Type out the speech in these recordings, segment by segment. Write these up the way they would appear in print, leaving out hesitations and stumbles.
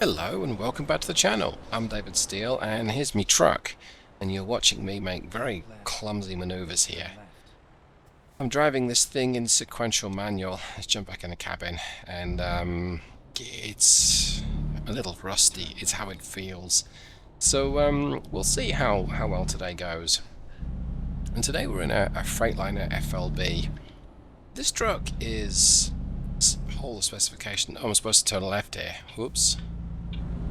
Hello and welcome back to the channel. I'm David Steele and here's me truck, and you're watching me make very clumsy maneuvers here. I'm driving this thing in sequential manual. Let's jump back in the cabin, and it's a little rusty. It's how it feels. So we'll see how well today goes. And today we're in a Freightliner FLB. This truck is whole specification. Oh, I'm supposed to turn left here. Whoops.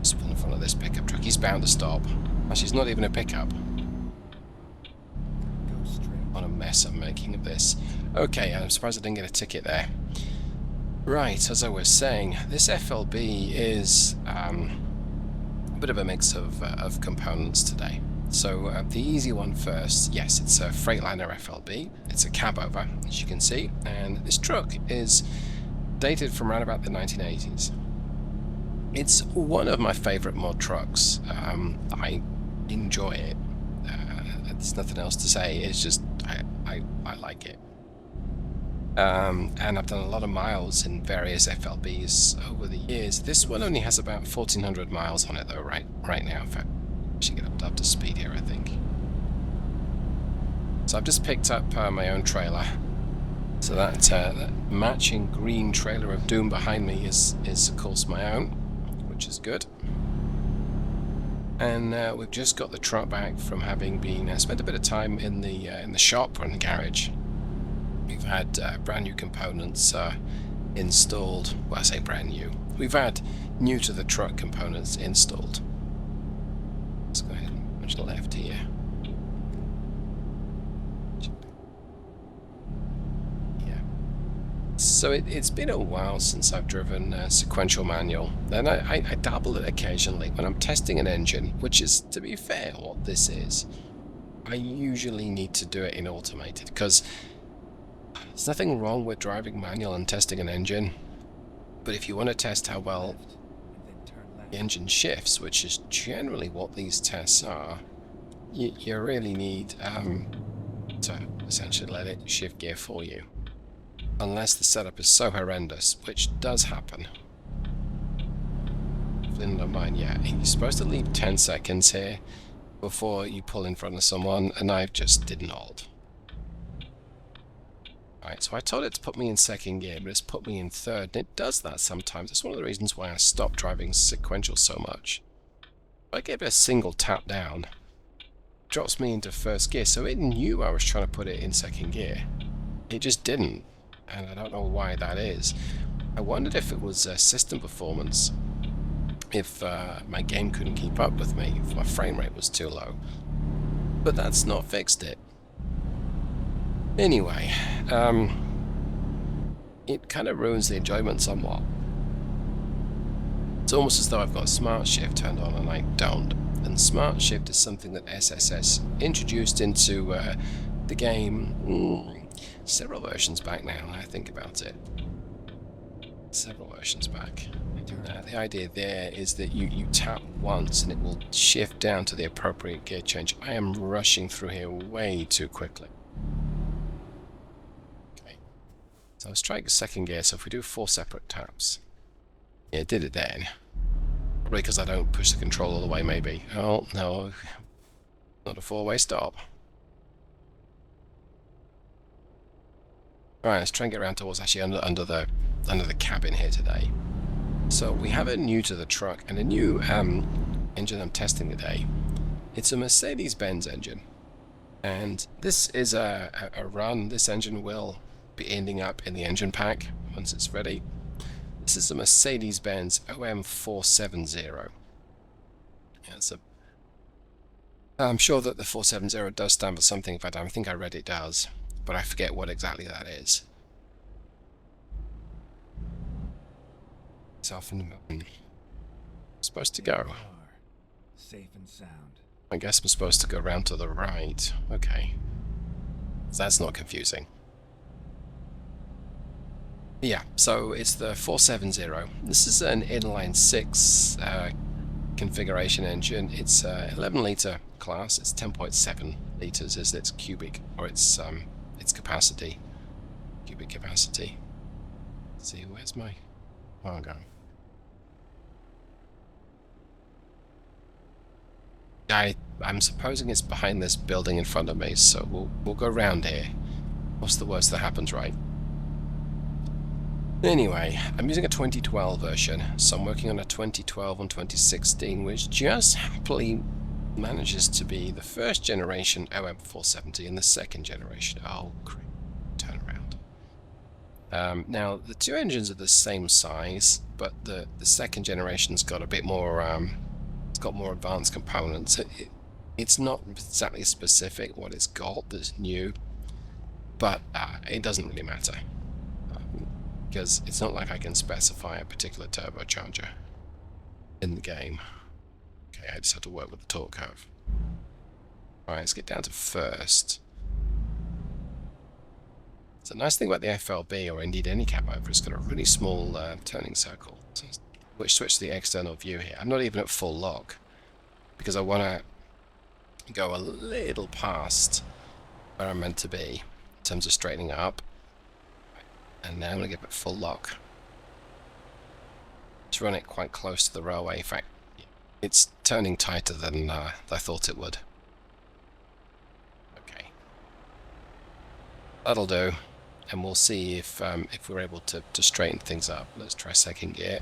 Just pull in front of this pickup truck. He's bound to stop. Actually, it's not even a pickup. What a mess I'm making of this. Okay, I'm surprised I didn't get a ticket there. Right, as I was saying, this FLB is a bit of a mix of components today. So the easy one first. Yes, it's a Freightliner FLB. It's a cab over, as you can see, and this truck is dated from around about the 1980s. It's one of my favourite mod trucks. I enjoy it. There's nothing else to say. It's just I like it. And I've done a lot of miles in various FLBs over the years. This one only has about 1,400 miles on it though, right now. In fact, I should get up to speed here, I think. So I've just picked up my own trailer. So that matching green trailer of doom behind me is of course my own, which is good. And we've just got the truck back from having been spent a bit of time in the shop or in the garage. We've had brand new components installed. Well, I say brand new. We've had new to the truck components installed. Let's go ahead and push the left here. So it's been a while since I've driven sequential manual, and I dabble it occasionally when I'm testing an engine, which is, to be fair, what this is. I usually need to do it in automated, because there's nothing wrong with driving manual and testing an engine, but if you want to test how well the engine shifts, which is generally what these tests are, you really need to essentially let it shift gear for you. Unless the setup is so horrendous, which does happen. Flynn don't mind, yeah. You're supposed to leave 10 seconds here before you pull in front of someone, and I just did not. Alright, so I told it to put me in second gear, but it's put me in third, and it does that sometimes. It's one of the reasons why I stopped driving sequential so much. If I give it a single tap down, it drops me into first gear, so it knew I was trying to put it in second gear. It just didn't. And I don't know why that is. I wondered if it was system performance, if my game couldn't keep up with me, if my frame rate was too low. But that's not fixed it. Anyway, it kind of ruins the enjoyment somewhat. It's almost as though I've got Smart Shift turned on and I don't. And Smart Shift is something that SSS introduced into the game several versions back now, when I think about it. Several versions back. The idea there is that you tap once and it will shift down to the appropriate gear change. I am rushing through here way too quickly. Okay. So let's try second gear, so if we do 4 separate taps. Yeah, it did it then. Probably because I don't push the control all the way, maybe. Oh, no. Not a 4-way stop. Alright, let's try and get around to what's actually under the cabin here today. So we have a new to the truck and a new engine I'm testing today. It's a Mercedes-Benz engine, and this is a run. This engine will be ending up in the engine pack once it's ready. This is a Mercedes-Benz OM470. Yeah, I'm sure that the 470 does stand for something. In fact, I think I read it does, but I forget what exactly that is. It's off in the moon. Supposed to go. Safe and sound. I guess I'm supposed to go around to the right. Okay. That's not confusing. Yeah, so it's the 470. This is an inline 6 configuration engine. It's 11 litre class. It's 10.7 litres is its cubic, or its capacity. Cubic capacity. Let's see, where's my cargo? I'm supposing it's behind this building in front of me, so we'll go round here. What's the worst that happens, right? Anyway, I'm using a 2012 version, so I'm working on a 2012 and 2016, which just happily manages to be the first generation OM470 and the second generation. Oh, great. Turn around. Now, the two engines are the same size, but the second generation's got a bit more, it's got more advanced components. It's not exactly specific what it's got that's new, but it doesn't really matter. Because it's not like I can specify a particular turbocharger in the game. Okay, I just have to work with the torque curve. Alright, let's get down to first. So the nice thing about the FLB, or indeed any cab over, it's got a really small turning circle, which switches the external view here. I'm not even at full lock, because I want to go a little past where I'm meant to be in terms of straightening up. And now I'm going to give it full lock. To run it quite close to the railway. In fact, it's turning tighter than I thought it would. Okay. That'll do. And we'll see if we're able to straighten things up. Let's try second gear.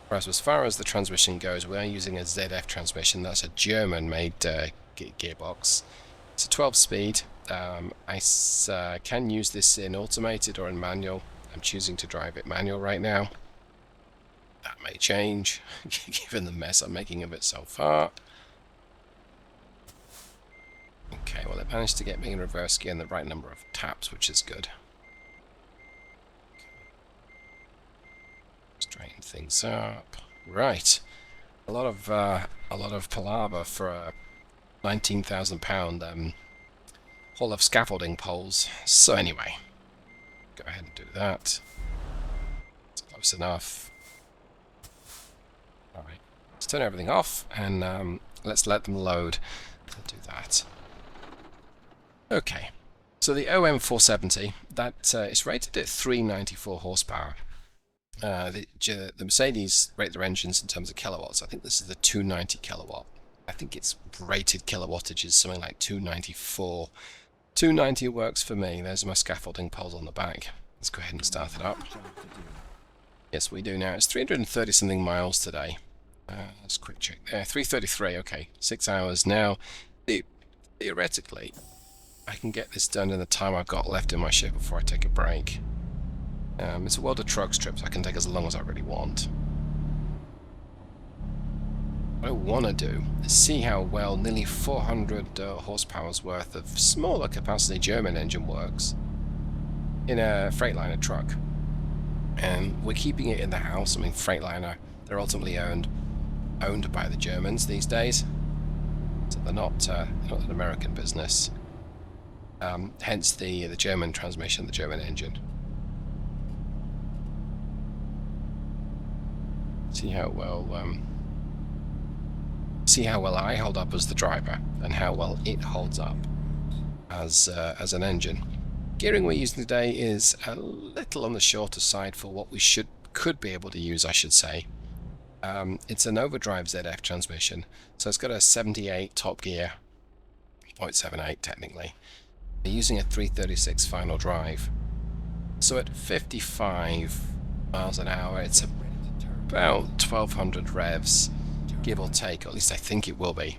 Whereas as far as the transmission goes, we are using a ZF transmission. That's a German-made gearbox. It's a 12-speed. I can use this in automated or in manual. I'm choosing to drive it manual right now. That may change, given the mess I'm making of it so far. Okay, well, it managed to get me in reverse gear and the right number of taps, which is good. Straighten things up. Right, a lot of palaver for a £19,000 haul of scaffolding poles. So anyway, go ahead and do that. It's close enough. Alright, let's turn everything off and let's let them load. I'll do that. Okay, so the OM470, that is rated at 394 horsepower. The Mercedes rate their engines in terms of kilowatts. I think this is the 290 kilowatt. I think its rated kilowattage is something like 294. 290 works for me. There's my scaffolding poles on the back. Let's go ahead and start it up. Yes, we do now. It's 330 something miles today. Let's quick check there. 333, okay. 6 hours now. Theoretically, I can get this done in the time I've got left in my shift before I take a break. It's a world of truck strips. I can take as long as I really want. What I want to do is see how well nearly 400 horsepower's worth of smaller capacity German engine works in a Freightliner truck. And we're keeping it in the house. I mean, Freightliner, they're ultimately owned by the Germans these days. So they're not an American business. Hence the German transmission, the German engine. See how well I hold up as the driver and how well it holds up as an engine. Gearing we're using today is a little on the shorter side for what we could be able to use, I should say. It's an overdrive ZF transmission, so it's got a 78 top gear, 0.78 technically. We're using a 336 final drive, so at 55 miles an hour it's about 1200 revs, give or take, or at least I think it will be,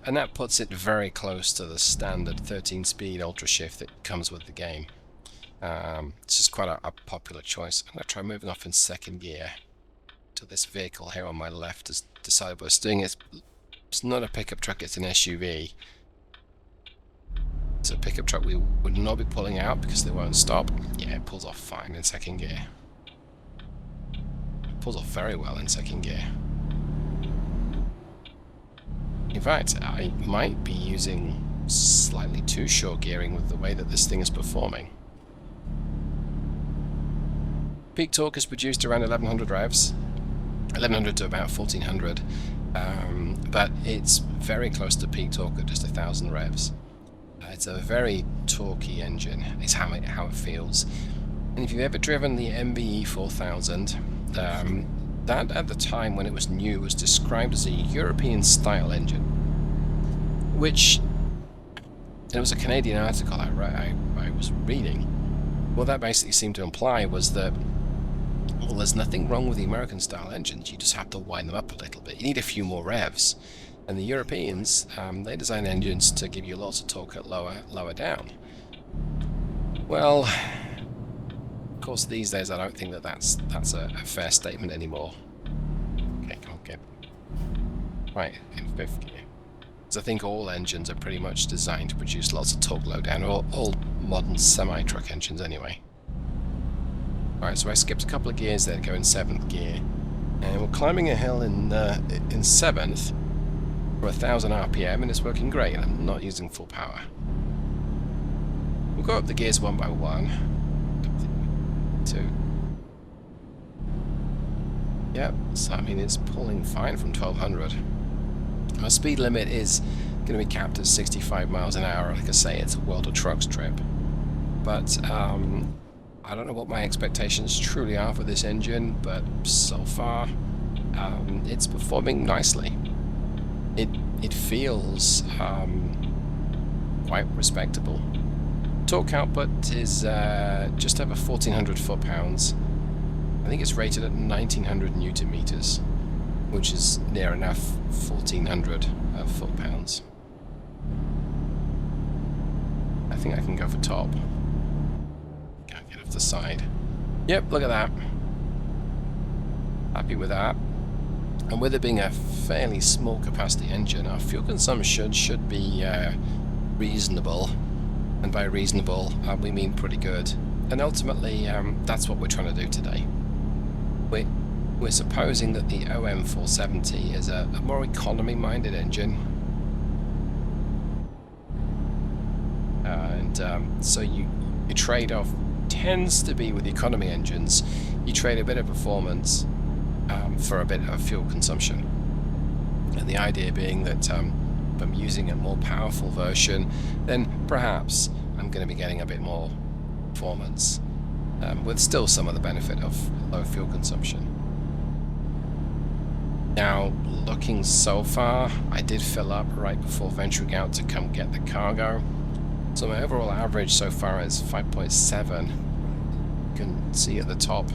and that puts it very close to the standard 13-speed ultra shift that comes with the game. It's just quite a popular choice. I'm going to try moving off in second gear to this vehicle here on my left has decided what it's doing. It's not a pickup truck, it's an SUV. It's a pickup truck we would not be pulling out because they won't stop. Yeah, it pulls off fine in second gear. It pulls off very well in second gear. In fact, I might be using slightly too short gearing with the way that this thing is performing. Peak torque is produced around 1100 revs, 1100 to about 1400, but it's very close to peak torque at just 1000 revs. It's a very torquey engine, is how it feels. And if you've ever driven the MBE 4000, That, at the time when it was new, was described as a European-style engine, which, it was a Canadian article I was reading. What that basically seemed to imply was that, well, there's nothing wrong with the American-style engines, you just have to wind them up a little bit. You need a few more revs. And the Europeans, they design engines to give you lots of torque at lower down. Well, of course, these days I don't think that that's a fair statement anymore. Okay, come on, get right in 5th gear. Because I think all engines are pretty much designed to produce lots of torque low down, or all modern semi-truck engines anyway. Alright, so I skipped a couple of gears there to go in 7th gear. And we're climbing a hill in 7th for 1000 RPM, and it's working great, and I'm not using full power. We'll go up the gears one by one. 2. Yep, so I mean it's pulling fine from 1200. Our speed limit is going to be capped at 65 miles an hour. Like I say, it's a World of Trucks trip. But I don't know what my expectations truly are for this engine, but so far it's performing nicely. It feels quite respectable. Torque output is just over 1400 foot-pounds. I think it's rated at 1900 newton meters, which is near enough 1400 foot-pounds. I think I can go for top. Can't get off the side. Yep, look at that. Happy with that. And with it being a fairly small capacity engine, our fuel consumption should be reasonable. And by reasonable, we mean pretty good. And ultimately, that's what we're trying to do today. We're supposing that the OM470 is a more economy-minded engine. So your trade-off tends to be with economy engines, you trade a bit of performance for a bit of fuel consumption. And the idea being that if I'm using a more powerful version, then perhaps I'm going to be getting a bit more performance, with still some of the benefit of low fuel consumption. Now, looking so far, I did fill up right before venturing out to come get the cargo. So my overall average so far is 5.7. You can see at the top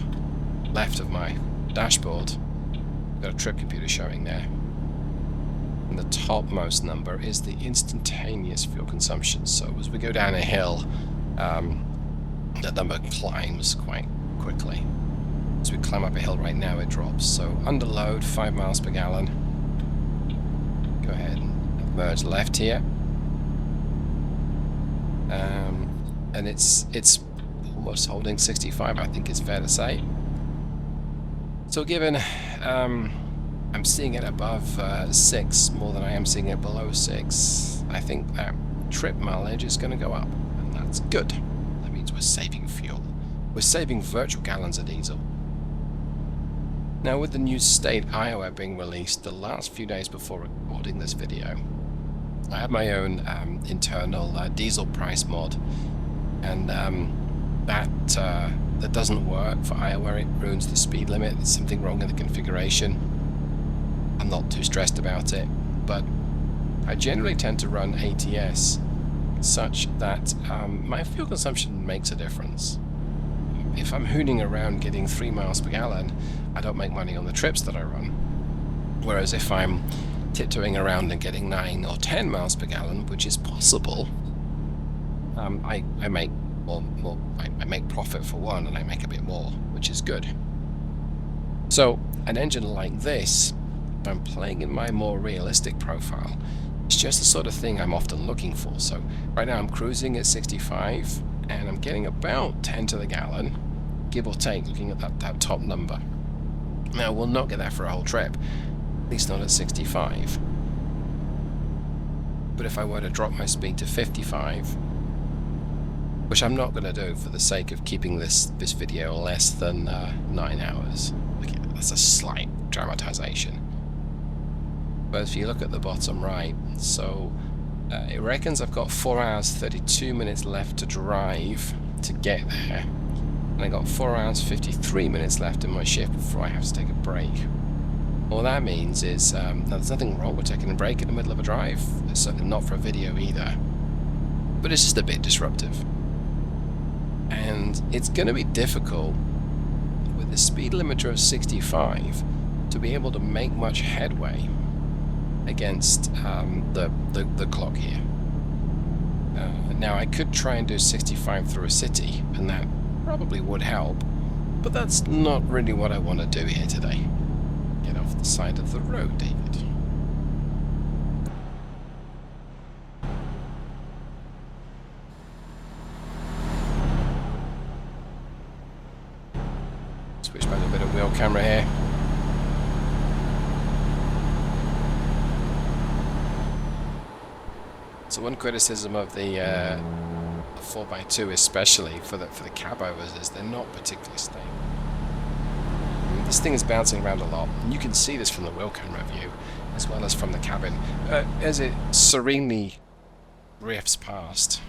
left of my dashboard, got a trip computer showing there. And the topmost number is the instantaneous fuel consumption. So as we go down a hill, that number climbs quite quickly. As we climb up a hill right now, it drops. So under load, 5 miles per gallon. Go ahead and merge left here. And it's almost holding 65, I think it's fair to say. So given I'm seeing it above 6 more than I am seeing it below 6, I think that trip mileage is going to go up, and that's good. That means we're saving fuel. We're saving virtual gallons of diesel. Now, with the new state Iowa being released the last few days before recording this video, I have my own internal diesel price mod, and that doesn't work for Iowa. It ruins the speed limit. There's something wrong in the configuration. I'm not too stressed about it, but I generally tend to run ATS such that my fuel consumption makes a difference. If I'm hooning around getting 3 miles per gallon, I don't make money on the trips that I run. Whereas if I'm tiptoeing around and getting 9 or 10 miles per gallon, which is possible, I make more. I make profit for one, and I make a bit more, which is good. So an engine like this, if I'm playing in my more realistic profile, it's just the sort of thing I'm often looking for. So right now I'm cruising at 65, and I'm getting about 10 to the gallon, give or take, looking at that top number. Now, we'll not get that for a whole trip, at least not at 65. But if I were to drop my speed to 55, which I'm not going to do for the sake of keeping this video less than 9 hours. Okay, that's a slight dramatization. But if you look at the bottom right, so it reckons I've got 4 hours 32 minutes left to drive to get there. And I got 4 hours 53 minutes left in my shift before I have to take a break. All that means is, now there's nothing wrong with taking a break in the middle of a drive, certainly not for a video either, but it's just a bit disruptive. And it's going to be difficult with the speed limiter of 65 to be able to make much headway against the clock here. Now I could try and do 65 through a city, and that probably would help, but that's not really what I want to do here today. Get off the side of the road, David. Switch back to a bit of wheel camera here. So one criticism of the 4x2, especially for the cab overs, is they're not particularly stable. I mean, this thing is bouncing around a lot, and you can see this from the wheel camera view as well as from the cabin as it serenely drifts past.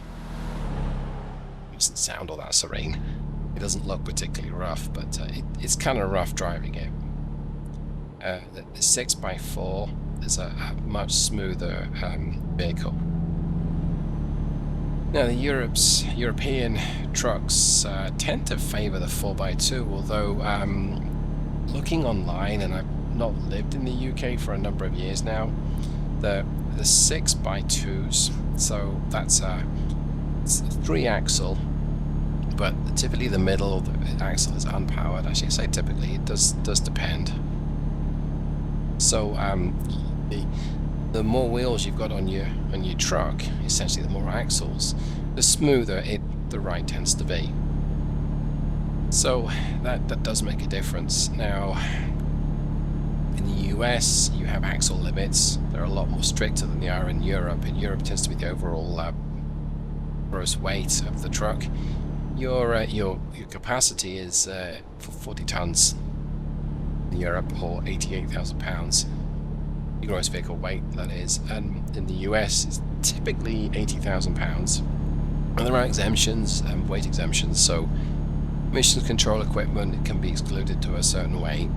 It doesn't sound all that serene. It doesn't look particularly rough, but it's kind of rough driving it. The 6x4 is a much smoother vehicle. Now, the European trucks tend to favour the 4x2, although looking online, and I've not lived in the UK for a number of years now, the 6x2s, so that's it's a 3-axle, but typically the middle of the axle is unpowered. Actually, I say typically, it does depend. So the more wheels you've got on your truck, essentially the more axles, the smoother the ride tends to be. So that does make a difference. Now, in the US, you have axle limits. They're a lot more stricter than they are in Europe. In Europe, it tends to be the overall gross weight of the truck. Your capacity is for 40 tons in Europe, or 88,000 pounds. Gross vehicle weight, that is, and in the US it's typically 80,000 pounds, and there are exemptions and weight exemptions, so emissions control equipment can be excluded to a certain weight,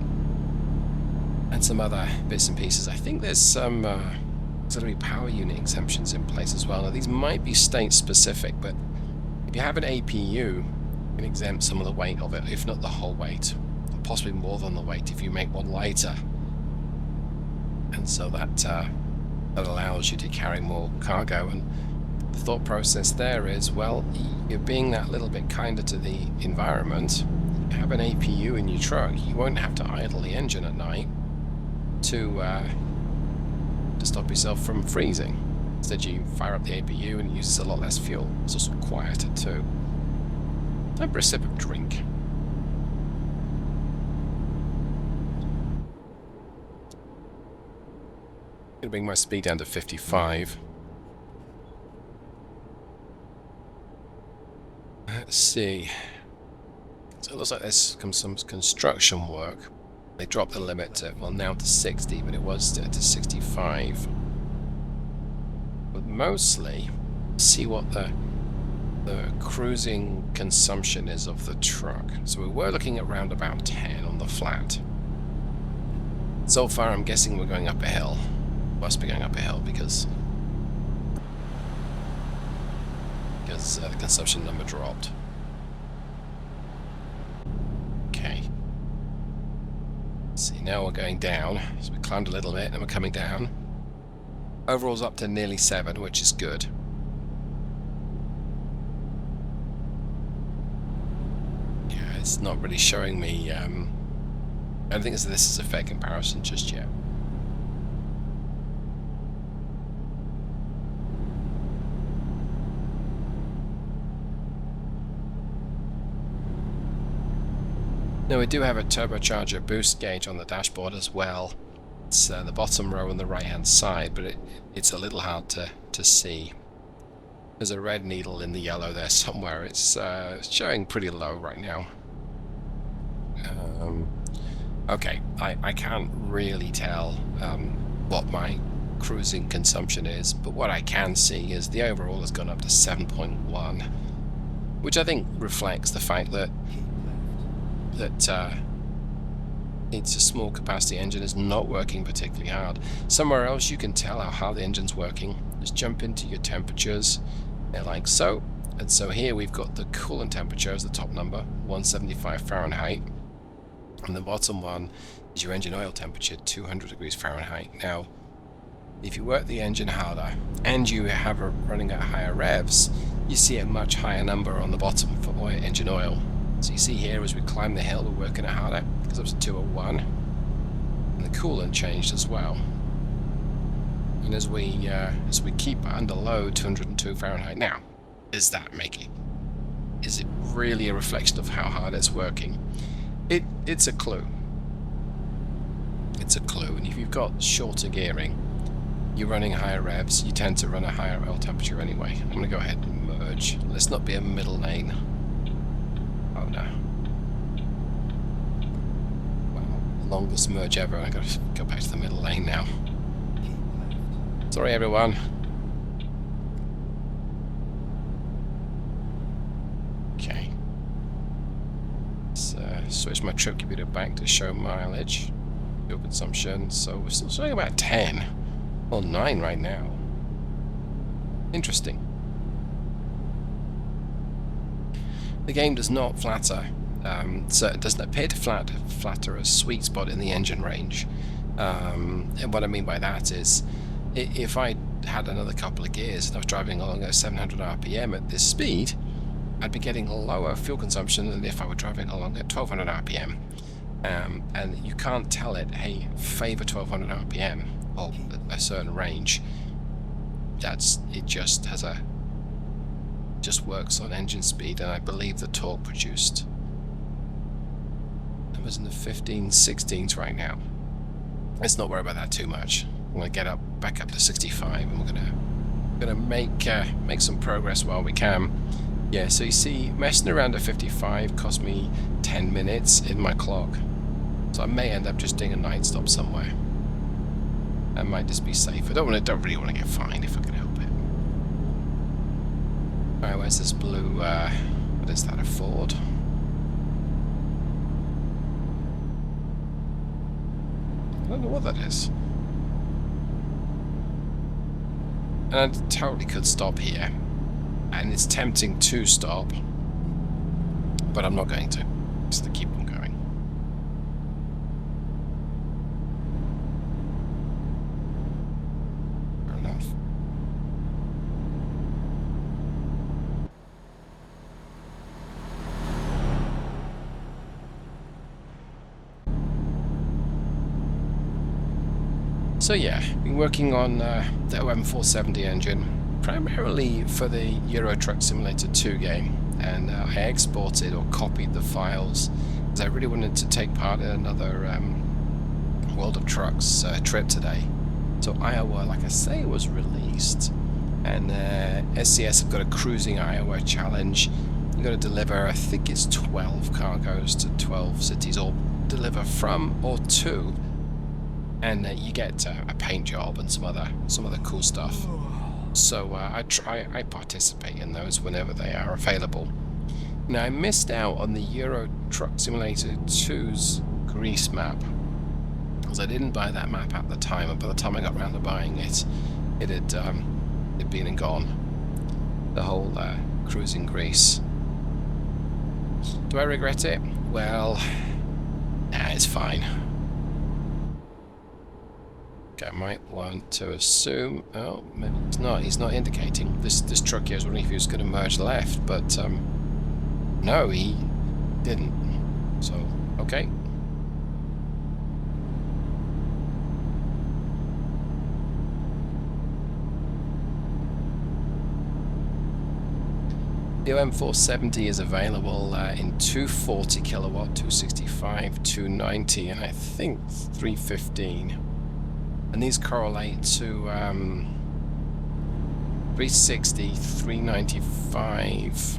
and some other bits and pieces. I think there's some auxiliary power unit exemptions in place as well. Now, these might be state specific, but if you have an APU, you can exempt some of the weight of it, if not the whole weight, or possibly more than the weight if you make one lighter. And so that allows you to carry more cargo. And the thought process there is, well, you're being that little bit kinder to the environment. You have an APU in your truck, you won't have to idle the engine at night to stop yourself from freezing. Instead, you fire up the APU and it uses a lot less fuel. It's also quieter too. Time for a sip of drink. I'm going to bring my speed down to 55. Let's see. So it looks like there's some construction work. They dropped the limit to, well, now to 60, but it was to 65. But mostly, see what the cruising consumption is of the truck. So we were looking at around about 10 on the flat. So far, I'm guessing we're going up a hill. Must be going up a hill because the consumption number dropped. Okay. See, now we're going down. So we climbed a little bit and we're coming down. Overall's up to nearly 7, which is good. Yeah, it's not really showing me. I don't think this is a fair comparison just yet. Now we do have a turbocharger boost gauge on the dashboard as well. It's the bottom row on the right hand side, but it's a little hard to see. There's a red needle in the yellow there somewhere. It's showing pretty low right now. Okay, I can't really tell what my cruising consumption is, but what I can see is the overall has gone up to 7.1, which I think reflects the fact that that it's a small capacity engine is not working particularly hard. Somewhere else you can tell how hard the engine's working. Just jump into your temperatures, like so. And so here we've got the coolant temperature as the top number, 175 Fahrenheit. And the bottom one is your engine oil temperature, 200 degrees Fahrenheit. Now, if you work the engine harder and you have it running at higher revs, you see a much higher number on the bottom for engine oil. So you see here as we climb the hill, we're working it harder because it was 201, and the coolant changed as well. And as we keep under low, 202 Fahrenheit. Now, is it really a reflection of how hard it's working? It's a clue. It's a clue, and if you've got shorter gearing, you're running higher revs, you tend to run a higher oil temperature anyway. I'm going to go ahead and merge. Let's not be a middle lane. Oh no. Wow, longest merge ever. I've got to go back to the middle lane now. Sorry everyone. Okay. Let's switch my trip computer back to show mileage, fuel consumption. So we're still showing about 10. Well, 9 right now. Interesting. The game does not flatter, so it doesn't appear to flatter a sweet spot in the engine range. And what I mean by that is, if I had another couple of gears and I was driving along at 700 RPM at this speed, I'd be getting lower fuel consumption than if I were driving along at 1200 RPM. And you can't tell it, hey, favor 1200 RPM or a certain range. It just works on engine speed, and I believe the torque produced. I was in the 15s, 16s right now. Let's not worry about that too much. I'm going to get back up to 65, and we're gonna make some progress while we can. Yeah, so you see, messing around at 55 cost me 10 minutes in my clock. So I may end up just doing a night stop somewhere. That might just be safe. I don't really want to get fined if I can help it. Alright, where's this blue, what is that, a Ford? I don't know what that is. And I totally could stop here. And it's tempting to stop. But I'm not going to. Just to keep on going. Fair enough. So yeah, been working on the OM470 engine, primarily for the Euro Truck Simulator 2 game, and I exported or copied the files because I really wanted to take part in another World of Trucks trip today. So Iowa, like I say, was released, and SCS have got a cruising Iowa challenge. You've got to deliver, I think it's 12 cargoes to 12 cities, or deliver from or to. And you get a paint job and some other cool stuff. So I participate in those whenever they are available. Now I missed out on the Euro Truck Simulator 2's Greece map, because I didn't buy that map at the time, and by the time I got around to buying it, it had been and gone. The whole cruising Greece. Do I regret it? Well, nah, it's fine. I might want to assume. Oh, maybe it's not. He's not indicating. This truck here, I was wondering if he was going to merge left, but no, he didn't. So, okay. The OM470 is available in 240 kilowatt, 265, 290, and I think 315. And these correlate to 360, 395.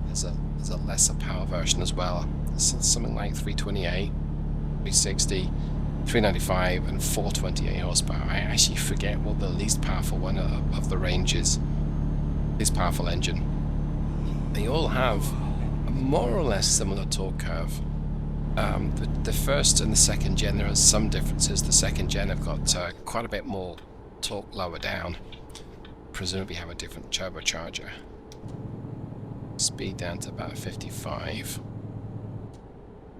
There's a lesser power version as well. It's something like 328, 360, 395, and 428 horsepower. I actually forget what the least powerful one of the range is. Least powerful engine. They all have a more or less similar torque curve. The first and the second gen, there are some differences. The second gen have got quite a bit more torque lower down. Presumably have a different turbocharger. Speed down to about 55.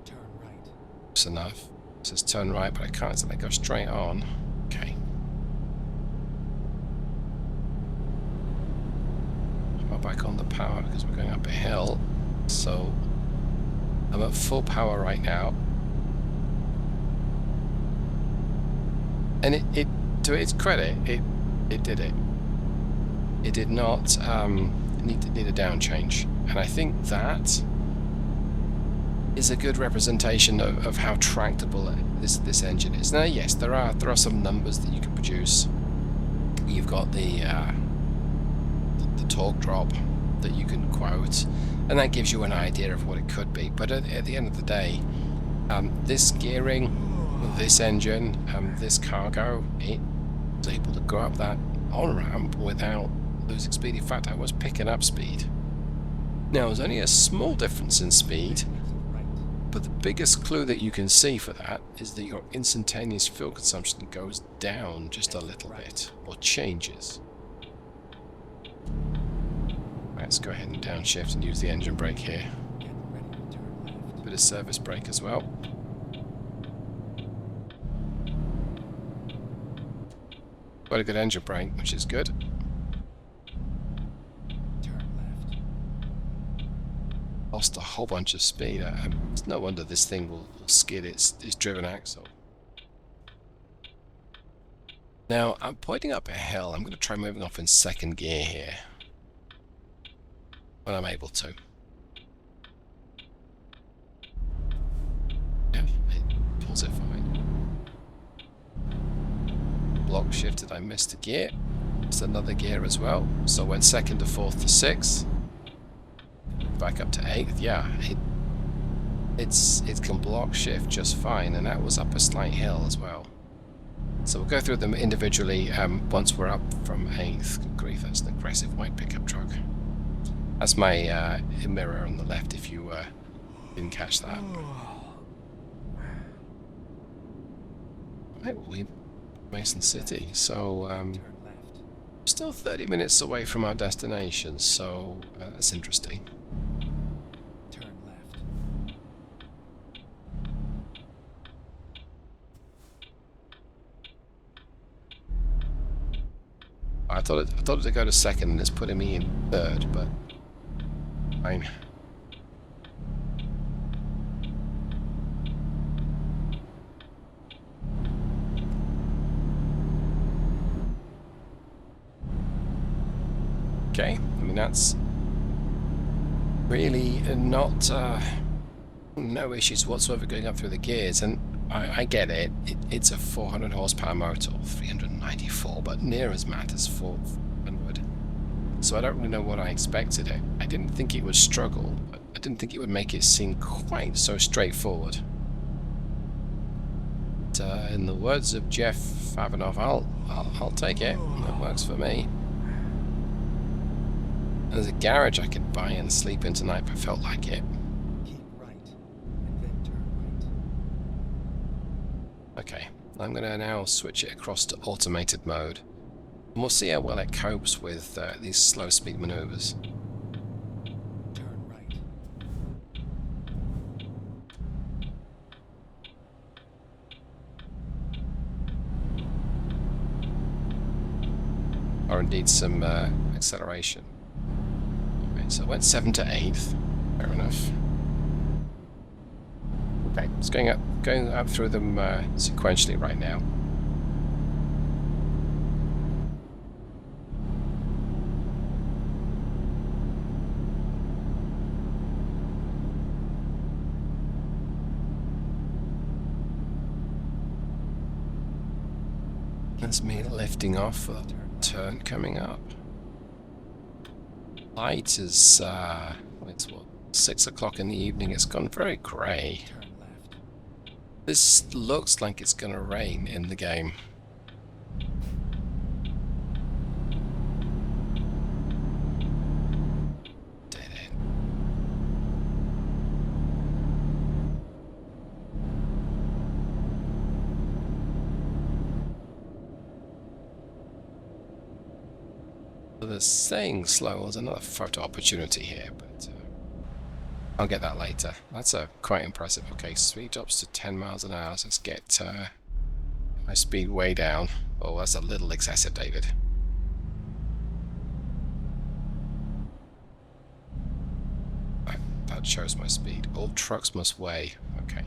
Turn right. That's enough. It says turn right, but I can't, so I go straight on. Okay. We're back on the power because we're going up a hill. So I'm at full power right now. And it to its credit, it did it. It did not need a down change. And I think that is a good representation of how tractable this engine is. Now, yes, there are some numbers that you can produce. You've got the torque drop that you can quote, and that gives you an idea of what it could be. But at the end of the day, this gearing, this engine, this cargo, it was able to go up that on-ramp without losing speed. In fact, I was picking up speed. Now, there's only a small difference in speed, but the biggest clue that you can see for that is that your instantaneous fuel consumption goes down just a little bit, or changes. Let's go ahead and downshift and use the engine brake here. Bit of service brake as well. Quite a good engine brake, which is good. Lost a whole bunch of speed. It's no wonder this thing will skid its driven axle. Now, I'm pointing up a hill. I'm going to try moving off in second gear here. When I'm able to. Yeah, it pulls it fine. Block shifted, I missed a gear. It's another gear as well. So went second to fourth to sixth. Back up to eighth. Yeah, it can block shift just fine, and that was up a slight hill as well. So we'll go through them individually once we're up from eighth. Good grief, that's an aggressive white pickup truck. That's my mirror on the left if you didn't catch that. Right, we're Mason City, so still 30 minutes away from our destination, so that's interesting. Turn left. I thought it would go to second, and it's putting me in third, but fine. Okay, I mean that's really not no issues whatsoever going up through the gears, and I get it. It's a 400 horsepower motor, 394, but near as mad as 400. So I don't really know what I expected. I didn't think it would struggle, but I didn't think it would make it seem quite so straightforward. But, in the words of Jeff Favanoff, I'll take it. That works for me. There's a garage I could buy and sleep in tonight if I felt like it. Keep right, and then turn right. Okay, I'm going to now switch it across to automated mode. And we'll see how well it copes with these slow speed maneuvers. Turn right. Or indeed some acceleration. So I went 7 to 8th. Fair enough. Okay, it's going up through them sequentially right now. That's me lifting off for the turn coming up. Light is, it's what, 6 o'clock in the evening. It's gone very grey. Turn left. This looks like it's going to rain in the game. Dead end. So they're saying slow. There's another photo opportunity here, but I'll get that later. That's quite impressive. Okay, speed drops to 10 miles an hour. So let's get my speed way down. Oh, that's a little excessive, David. Right, that shows my speed. All trucks must weigh. Okay.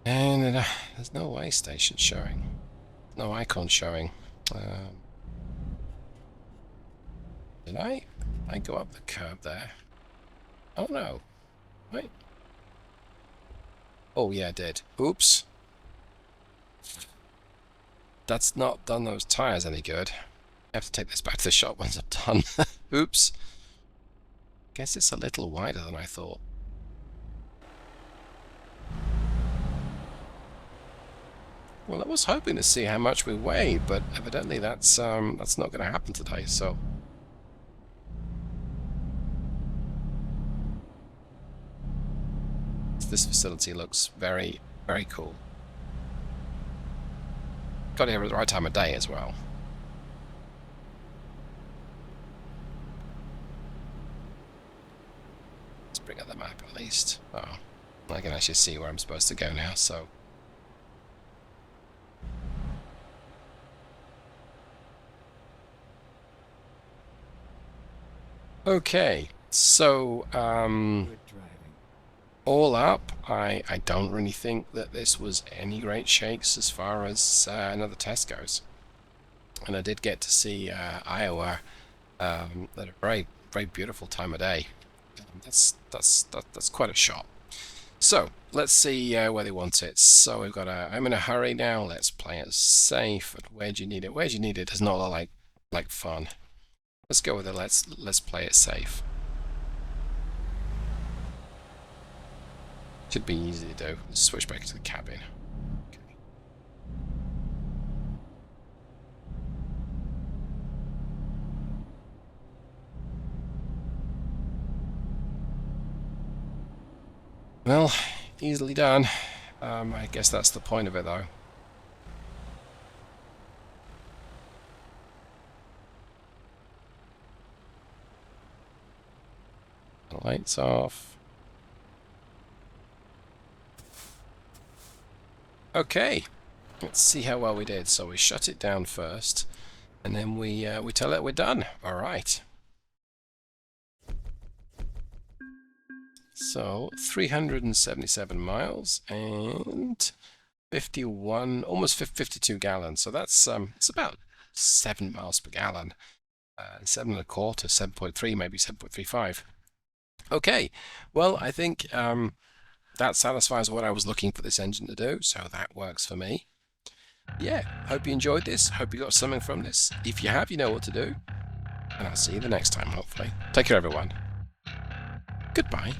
And there's no weigh station showing. No icon showing. Did I go up the curb there? Oh no. Wait. Oh yeah, I did. Oops. That's not done those tires any good. I have to take this back to the shop once I'm done. Oops. Guess it's a little wider than I thought. Well, I was hoping to see how much we weigh, but evidently that's not going to happen today. So, this facility looks very, very cool. Got here at the right time of day as well. Let's bring up the map at least. Oh, I can actually see where I'm supposed to go now. So. Okay, so Good driving. all up, I don't really think that this was any great shakes as far as another test goes. And I did get to see Iowa at a very, very beautiful time of day. That's quite a shot. So let's see where they want it. So we've got I'm in a hurry now. Let's play it safe. And where do you need it? Where do you need it? Does not look like fun. Let's go with it. Let's play it safe. Should be easy to do. Let's switch back to the cabin. Okay. Well, easily done. I guess that's the point of it, though. Lights off. Okay, let's see how well we did. So we shut it down first, and then we tell it we're done. All right. So 377 miles and 51, almost 52 gallons. So that's it's about 7 miles per gallon. 7.25, 7.3, maybe 7.35. Okay, well, I think that satisfies what I was looking for this engine to do, so that works for me. Yeah, hope you enjoyed this. Hope you got something from this. If you have, you know what to do. And I'll see you the next time, hopefully. Take care, everyone. Goodbye.